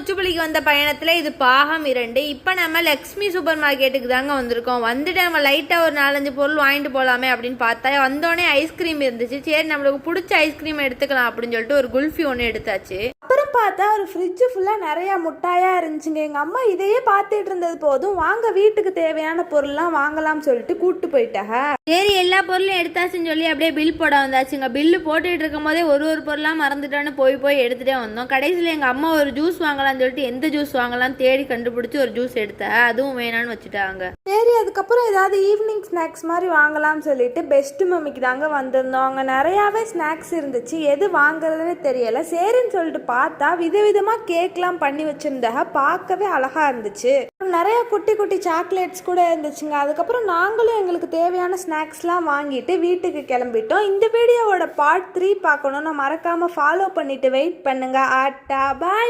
உச்சிப்புலிக்கு வந்த பயணத்தில் இது பாகம் 2. இப்போ நம்ம லக்ஷ்மி சூப்பர் மார்க்கெட்டுக்கு தாங்க வந்திருக்கோம். வந்துட்டு நம்ம லைட்டாக ஒரு 4-5 பொருள் வாங்கிட்டு போகலாமே அப்படின்னு பார்த்தா வந்தோடனே ஐஸ்கிரீம் இருந்துச்சு. சரி நம்மளுக்கு பிடிச்ச ஐஸ்கிரீம் எடுத்துக்கலாம் அப்படின்னு சொல்லிட்டு ஒரு குல்ஃபி ஒன்று எடுத்தாச்சு. அப்புறம் பார்த்தா ஒரு ஃப்ரிட்ஜு ஃபுல்லாக நிறையா முட்டாயாக இருந்துச்சுங்க. எங்கள் அம்மா இதையே பார்த்துட்டு இருந்தது போதும் வாங்க வீட்டுக்கு தேவையான பொருள்லாம் வாங்கலாம்னு சொல்லிட்டு கூப்பிட்டு போயிட்டாங்க. சரி எல்லா பொருளும் எடுத்தாச்சுன்னு சொல்லி அப்படியே பில் போட வந்தாச்சுங்க. பில்லு போட்டுட்டு இருக்கும் போதே ஒரு பொருளாக மறந்துட்டான்னு போய் எடுத்துகிட்டே வந்தோம். கடைசியில் எங்கள் அம்மா ஒரு ஜூஸ் வாங்கலாம்னு சொல்லிட்டு எந்த ஜூஸ் வாங்கலாம் தேடி கண்டுபிடிச்சி ஒரு ஜூஸ் எடுத்தா அதுவும் வேணான்னு வச்சுட்டாங்க. சரி அதுக்கப்புறம் ஏதாவது ஈவினிங் ஸ்நாக்ஸ் மாதிரி வாங்கலாம்னு சொல்லிட்டு பெஸ்ட் மம்மிக்கு தாங்க வந்திருந்தோம். அங்கே நிறையாவே ஸ்நாக்ஸ் இருந்துச்சு. எது வாங்குறதுனே தெரியலை. சரின்னு சொல்லிட்டு பார்த்தா விதவிதமாக கேக்லாம் பண்ணி வச்சுருந்தாங்க. பார்க்கவே அழகாக இருந்துச்சு. நிறைய குட்டி குட்டி சாக்லேட்ஸ் கூட இருந்துச்சுங்க. அதுக்கப்புறம் நாங்களும் எங்களுக்கு தேவையான ஸ்நாக்ஸ்லாம் வாங்கிட்டு வீட்டுக்கு கிளம்பிட்டோம். இந்த வீடியோவோட பார்ட் 3 பார்க்கணும்னா மறக்காமல் ஃபாலோ பண்ணிட்டு வெயிட் பண்ணுங்க. ஆட்டா பாய்.